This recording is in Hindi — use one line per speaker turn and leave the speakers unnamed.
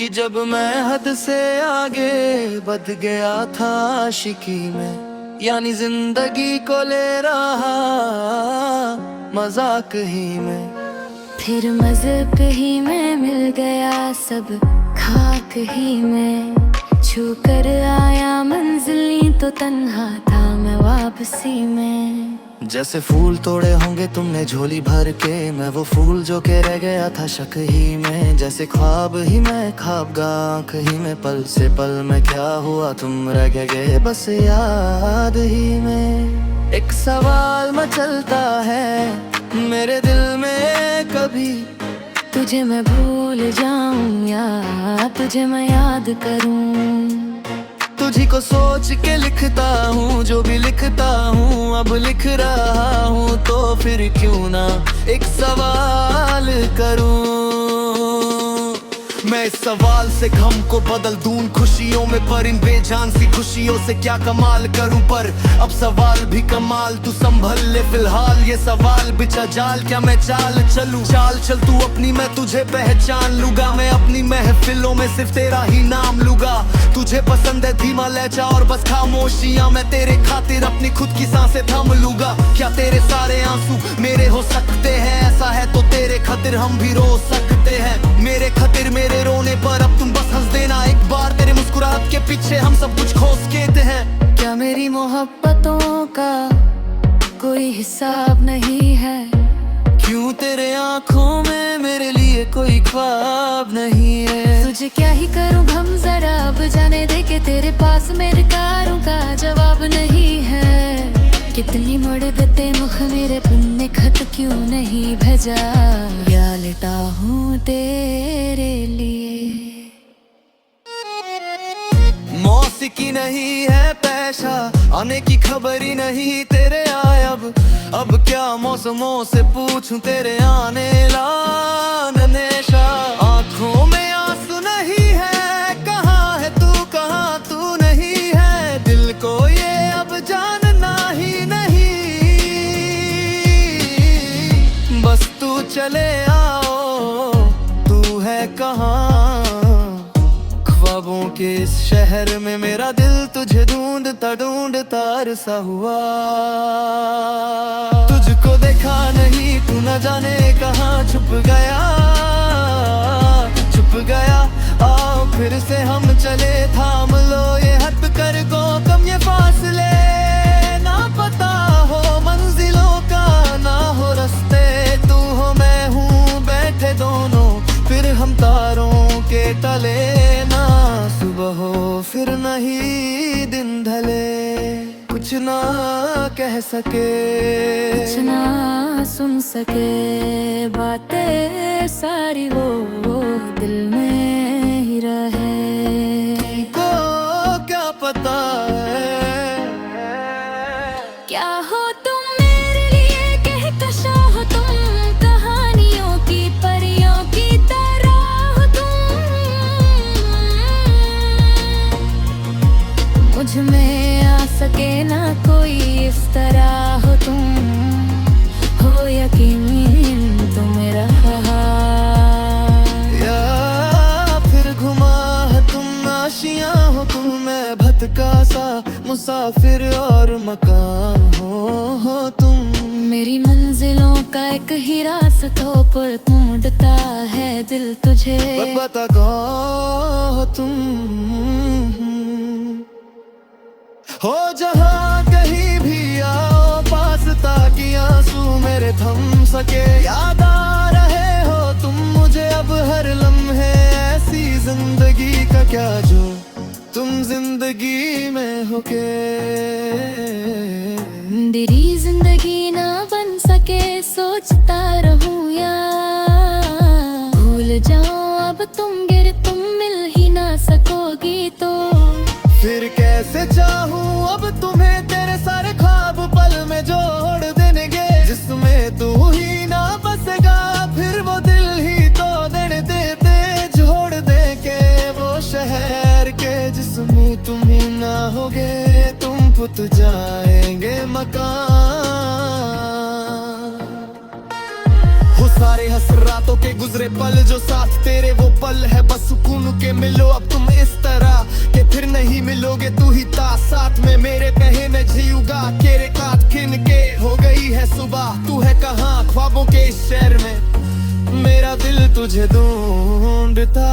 कि जब मैं हद से आगे बढ़ गया था आशिकी में, यानी जिंदगी को ले रहा मजाक ही में।
फिर मज़हब ही में मिल गया सब खाक ही में, छू कर आया मंजिल तो तन्हा था मैं वापसी में।
जैसे फूल तोड़े होंगे तुमने झोली भर के, मैं वो फूल जो के रह गया था शक ही में। जैसे ख्वाब ही मैं ख्वाबगा आँख ही में, पल से पल में क्या हुआ तुम रह गए बस याद ही में। एक सवाल मचलता है मेरे दिल में, कभी
तुझे मैं भूल जाऊं या तुझे मैं याद करूं।
तुझी को सोच के लिखता हूँ, जो भी लिखता हूँ अब लिख रहा हूँ। तो फिर क्यों ना एक सवाल करूँ। मैं इस सवाल से गम को बदल दूं खुशियों में, पर इन बेजान सी खुशियों से क्या कमाल करूं। पर अब सवाल भी कमाल, तू संभल ले फिलहाल ये सवाल बिछा जाल। क्या मैं चाल चलूं? चाल चल तू अपनी, मैं तुझे पहचान लूंगा। मैं अपनी महफिलों में सिर्फ तेरा ही नाम लूंगा। तुझे पसंद है धीमा लहजा और बस खामोशियां, मैं तेरे खातिर अपनी खुद की सांसें थाम लूंगा। क्या तेरे सारे आंसू मेरे हो सकते हैं? ऐसा है तो तेरे खातिर हम भी रो सकते हैं। मेरे खातिर मेरे रोने पर अब तुम बस हंस देना एक बार, तेरे मुस्कुराहट के पीछे हम सब कुछ खो सकते हैं।
क्या मेरी मोहब्बतों का कोई हिसाब नहीं है?
क्यों तेरे आँखों में मेरे लिए कोई ख्वाब नहीं है?
तुझे क्या ही करूं हम जरा अब जाने दे के तेरे पास मेरे कारों का जवाब नहीं है। कितनी मुड़ देते मुख मेरे, तुमने खत क्यों नहीं भेजा? या लेटा हूँ तेरे लिए।
मौसीकी नहीं है पेशा, आने की खबर ही नहीं तेरे आए। अब क्या मौसमों से पूछूं तेरे आने ला नेशा। आँखों में आंसू नहीं है, कहाँ है तू कहाँ तू नहीं है। दिल को ये अब जानना ही नहीं, बस तू चले आओ तू है कहाँ। ख्वाबों के इस शहर में मेरा दिल तुझे ढूंढता ढूंढता अरसा हुआ। तुझको देखा नहीं तू न जाने कहाँ छुप गया, छुप गया। आओ फिर से हम चले, थाम लो ये हद कर गो कम ये फासले। ना पता हो मंजिलों का ना हो रास्ते, तू हो मैं हूँ बैठे दोनों फिर हम तारों के तले। ना सुबह हो फिर नहीं दिन ढले, कुछ ना कह सके
कुछ ना सुन सके, बातें सारी वो दिल में ही रहे।
को क्या पता है
क्या हो तुम मेरे लिए, कहकशा हो तुम, कहानियों की परियों की तरह हो तुम। मुझ में आ सके ना कोई इस तरह हो तुम, हो यकीन तो मेरा।
या फिर घुमा है तुम आशियां हो तुम, मैं भटका सा मुसाफिर और मकान हो तुम।
मेरी मंजिलों का एक ही रास्तों पर ढूंढता है दिल तुझे।
बता कौन हो तुम, हो जहाँ कहीं भी आओ पास, ताकि आंसू मेरे थम सके। याद आ रहे हो तुम मुझे अब हर लम्हे, ऐसी जिंदगी का क्या जो तुम जिंदगी में हो के।
तेरी जिंदगी ना बन सके सोचता रहूं या भूल जाऊं अब तुम गिर तुम मिल ही ना सकोगी तो।
फिर कैसे चाहूं अब तुम्हें, तेरे सारे ख्वाब पल में जोड़ देंगे। जिसमें तू ही ना बसेगा फिर वो दिल ही तो देने देते जोड़ दे के। वो शहर के जिसमें तुम ही ना होगे, तुम पुत जाएंगे मकान। हो सारे हसरातों के गुजरे पल जो साथ तेरे, वो पल है बस सुकून के मिलो अब तुम इस तरह कि फिर नहीं मिलोगे तू ही था साथ में मेरे कहे मैं जीऊंगा तेरे काट खिन के हो गई है सुबह तू है कहाँ ख्वाबों के इस शहर में मेरा दिल तुझे ढूंढता